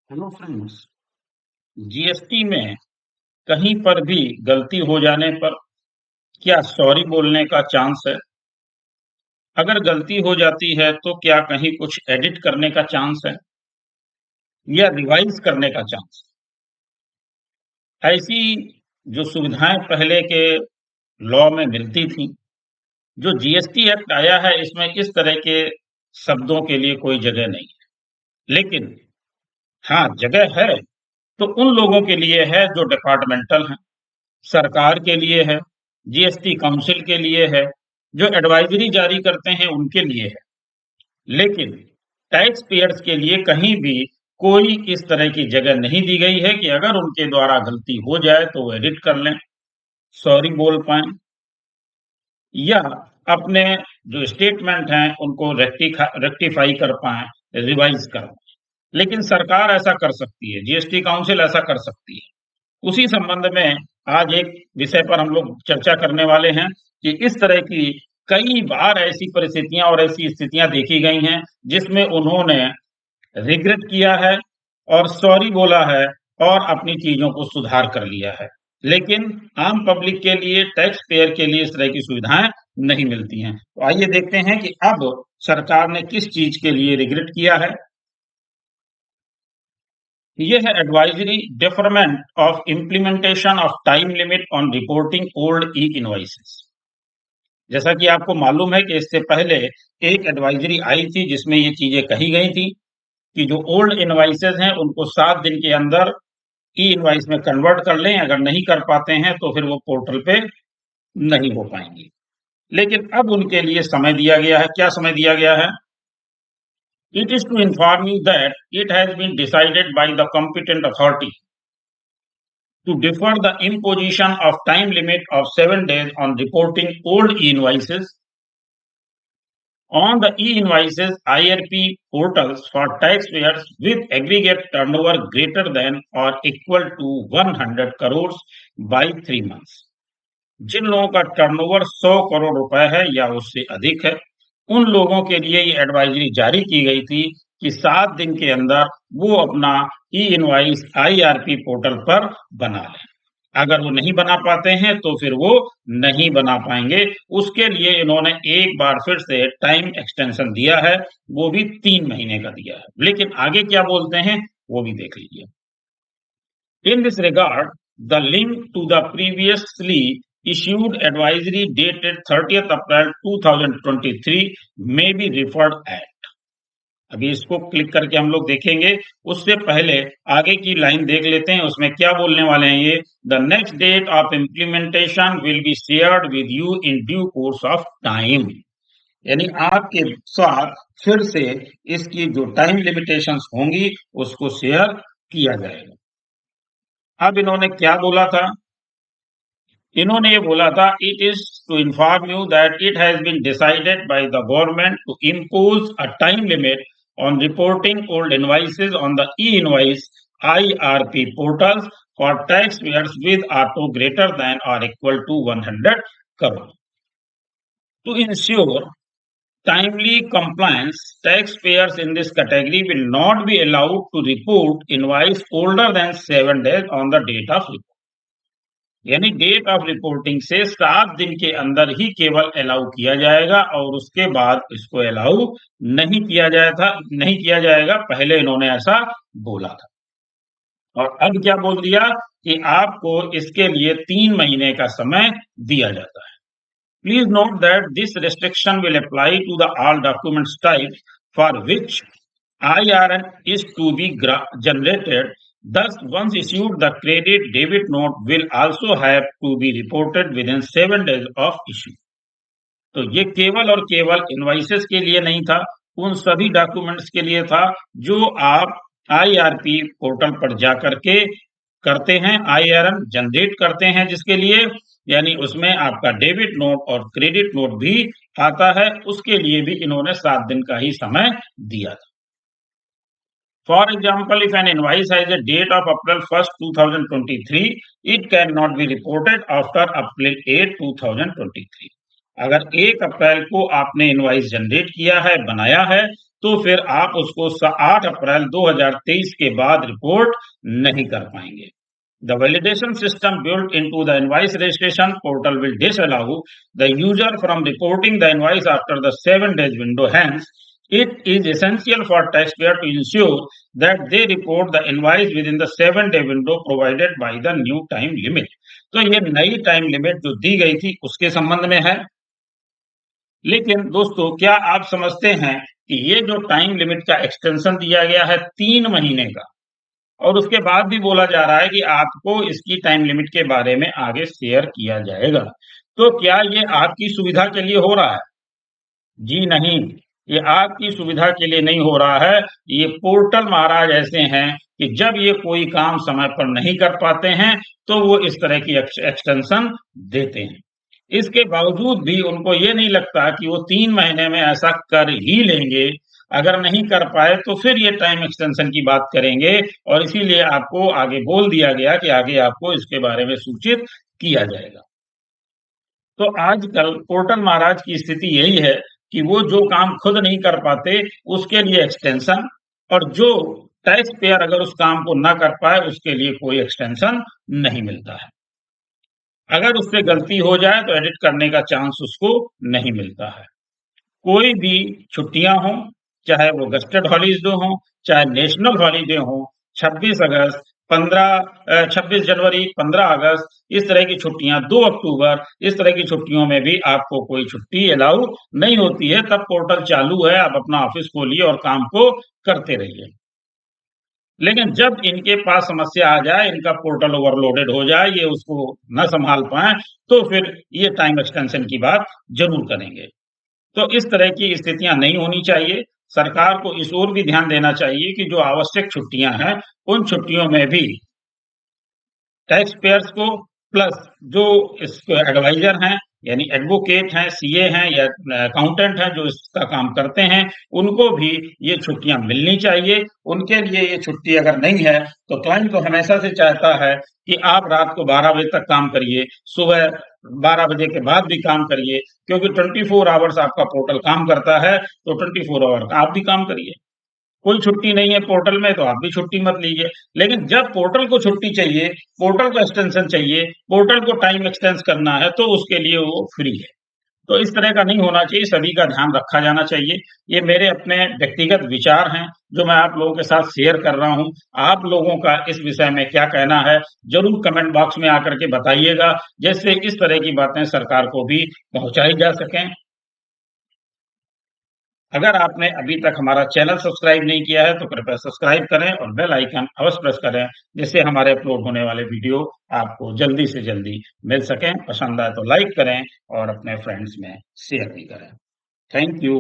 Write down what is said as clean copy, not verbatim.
Hello friends. GST में कहीं पर भी गलती हो जाने पर क्या सॉरी बोलने का चांस है? अगर गलती हो जाती है तो क्या कहीं कुछ एडिट करने का चांस है या रिवाइज करने का चांस? ऐसी जो सुविधाएं पहले के लॉ में मिलती थी, जो जीएसटी एक्ट आया है इसमें इस तरह के शब्दों के लिए कोई जगह नहीं है। लेकिन हाँ, जगह है तो उन लोगों के लिए है जो डिपार्टमेंटल हैं, सरकार के लिए है, जीएसटी काउंसिल के लिए है, जो एडवाइजरी जारी करते हैं उनके लिए है। लेकिन टैक्स पेयर्स के लिए कहीं भी कोई इस तरह की जगह नहीं दी गई है कि अगर उनके द्वारा गलती हो जाए तो वो एडिट कर लें, सॉरी बोल पाएँ या अपने जो स्टेटमेंट हैं उनको रेक्टिफाई कर पाएँ, रिवाइज़ कर पाएँ। लेकिन सरकार ऐसा कर सकती है, जीएसटी काउंसिल ऐसा कर सकती है। उसी संबंध में आज एक विषय पर हम लोग चर्चा करने वाले हैं कि इस तरह की कई बार ऐसी परिस्थितियां और ऐसी स्थितियां देखी गई हैं जिसमें उन्होंने रिग्रेट किया है और सॉरी बोला है और अपनी चीजों को सुधार कर लिया है। लेकिन आम पब्लिक के लिए, टैक्स पेयर के लिए इस तरह की सुविधाएं नहीं मिलती हैं। तो आइए देखते हैं कि अब सरकार ने किस चीज के लिए रिग्रेट किया है। ये है advisory deferment of implementation of time limit on reporting old E invoices. जैसा कि आपको मालूम है कि इससे पहले एक एडवाइजरी आई थी जिसमें ये चीजें कही गई थी कि जो ओल्ड इनवॉइसेस हैं उनको 7 दिन के अंदर ई इनवॉइस में कन्वर्ट कर लें। अगर नहीं कर पाते हैं तो फिर वो पोर्टल पे नहीं हो पाएंगी। लेकिन अब उनके लिए समय दिया गया है। क्या समय दिया गया है? It is to inform you that it has been decided by the competent authority to defer the imposition of time limit of 7 days on reporting old e-invoices on the e-invoices IRP portals for taxpayers with aggregate turnover greater than or equal to 100 crores by 3 months. जिन लोगों का turnover 100 crore रुपए है या उससे अधिक है, उन लोगों के लिए ये एडवाइजरी जारी की गई थी कि 7 दिन के अंदर वो अपना ई इनवॉइस आईआरपी पोर्टल पर बना लें। अगर वो नहीं बना पाते हैं तो फिर वो नहीं बना पाएंगे। उसके लिए इन्होंने एक बार फिर से टाइम एक्सटेंशन दिया है, वो भी 3 महीने का दिया है। लेकिन आगे क्या बोलते हैं वो भी देख लीजिए। In this regard, the link to the previously issued advisory dated 30th April 2023 may be referred at. अभी इसको क्लिक करके हम लोग देखेंगे। उससे पहले आगे की लाइन देख लेते हैं, उसमें क्या बोलने वाले हैं ये। The next date of implementation will be shared with you in due course of time. यानी आपके साथ फिर से इसकी जो टाइम लिमिटेशंस होंगी उसको शेयर किया जाएगा। अब इन्होंने क्या बोला था? इन्होंने ये बोला था, it is to inform you that it has been decided by the government to impose a time limit on reporting old invoices on the e-invoice IRP portals for taxpayers with auto greater than or equal to 100 crore. To ensure timely compliance, taxpayers in this category will not be allowed to report invoice older than 7 days on the date of report. यानी date of reporting से 7 दिन के अंदर ही केवल allow किया जाएगा और उसके बाद इसको अलाउ नहीं किया जाएगा। पहले इन्होंने ऐसा बोला था और अब क्या बोल दिया कि आपको इसके लिए 3 महीने का समय दिया जाता है। Please note that this restriction will apply to the all documents type for which IRN is to be generated. Thus, once issued, the credit debit note will also have to be reported within 7 days of issue. तो ये केवल और केवल invoices के लिए नहीं था, उन सभी डॉक्यूमेंट्स के लिए था जो आप आईआरपी पोर्टल पर जाकर के करते हैं, आईआरएन जनरेट करते हैं जिसके लिए, यानी उसमें आपका डेबिट नोट और क्रेडिट नोट भी आता है। उसके लिए भी इन्होंने 7 दिन का ही समय दिया था। For example, if an invoice has a date of April 1st, 2023, it cannot be reported after April 8, 2023. अगर 1 अप्रैल को आपने इनवॉइस जनरेट किया है, बनाया है, तो फिर आप उसको 8 अप्रैल 2023 के बाद रिपोर्ट नहीं कर पाएंगे। The validation system built into the invoice registration portal will disallow the user from reporting the invoice after the 7 days window. Hence, it is essential for taxpayer to ensure that they report the invoice within the 7-day window provided by the new time limit. तो ये नई time limit जो दी गई थी उसके संबंध में है। लेकिन दोस्तों, क्या आप समझते हैं कि ये जो टाइम लिमिट का एक्सटेंशन दिया गया है 3 महीने का, और उसके बाद भी बोला जा रहा है कि आपको इसकी टाइम लिमिट के बारे में आगे शेयर किया जाएगा। तो क्या ये आपकी सुविधा के लिए हो रहा है? जी नहीं, ये आपकी सुविधा के लिए नहीं हो रहा है। ये पोर्टल महाराज ऐसे हैं कि जब ये कोई काम समय पर नहीं कर पाते हैं, तो वो इस तरह की एक्सटेंशन देते हैं। इसके बावजूद भी उनको ये नहीं लगता कि वो 3 महीने में ऐसा कर ही लेंगे। अगर नहीं कर पाए तो फिर ये टाइम एक्सटेंशन की बात करेंगे, और इसीलिए आपको आगे बोल दिया गया कि आगे आपको इसके बारे में सूचित किया जाएगा। तो आजकल पोर्टल महाराज की स्थिति यही है कि वो जो काम खुद नहीं कर पाते उसके लिए एक्सटेंशन, और जो टैक्स पेयर अगर उस काम को ना कर पाए उसके लिए कोई एक्सटेंशन नहीं मिलता है। अगर उससे गलती हो जाए तो एडिट करने का चांस उसको नहीं मिलता है। कोई भी छुट्टियां हों, चाहे वो गस्टेड हॉलीडे हों, चाहे नेशनल हॉलीडे हों, 26 अगस्त, 26 जनवरी, 15 अगस्त, इस तरह की छुट्टियां, 2 अक्टूबर, इस तरह की छुट्टियों में भी आपको कोई छुट्टी अलाउ नहीं होती है। तब पोर्टल चालू है, आप अपना ऑफिस खोलिए और काम को करते रहिए। लेकिन जब इनके पास समस्या आ जाए, इनका पोर्टल ओवरलोडेड हो जाए, ये उसको न संभाल पाए, तो फिर ये टाइम एक्सटेंशन की बात जरूर करेंगे। तो इस तरह की स्थितियां नहीं होनी चाहिए। सरकार को इस ओर भी ध्यान देना चाहिए कि जो आवश्यक छुट्टियां हैं, उन छुट्टियों में भी टैक्स पेयर्स को, प्लस जो इसके एडवाइजर हैं, यानी एडवोकेट हैं, सीए हैं या अकाउंटेंट हैं जो इसका काम करते हैं, उनको भी ये छुट्टियां मिलनी चाहिए। उनके लिए ये छुट्टी अगर नहीं है तो क्लाइंट तो हमेशा से चाहता है कि आप रात को 12 बजे तक काम करिए, सुबह 12 बजे के बाद भी काम करिए, क्योंकि 24 आवर्स आपका पोर्टल काम करता है, तो 24 आवर आप भी काम करिए। कोई छुट्टी नहीं है पोर्टल में तो आप भी छुट्टी मत लीजिए। लेकिन जब पोर्टल को छुट्टी चाहिए, पोर्टल को एक्सटेंशन चाहिए, पोर्टल को टाइम एक्सटेंस करना है, तो उसके लिए वो फ्री है। तो इस तरह का नहीं होना चाहिए, सभी का ध्यान रखा जाना चाहिए। ये मेरे अपने व्यक्तिगत विचार हैं जो मैं आप लोगों के साथ शेयर कर रहा हूं। आप लोगों का इस विषय में क्या कहना है जरूर कमेंट बॉक्स में आकर के बताइएगा, जिससे इस तरह की बातें सरकार को भी पहुंचाई जा सकें। अगर आपने अभी तक हमारा चैनल सब्सक्राइब नहीं किया है तो कृपया सब्सक्राइब करें और बेल आइकन अवश्य प्रेस करें, जिससे हमारे अपलोड होने वाले वीडियो आपको जल्दी से जल्दी मिल सकें। पसंद आए तो लाइक करें और अपने फ्रेंड्स में शेयर भी करें। Thank you.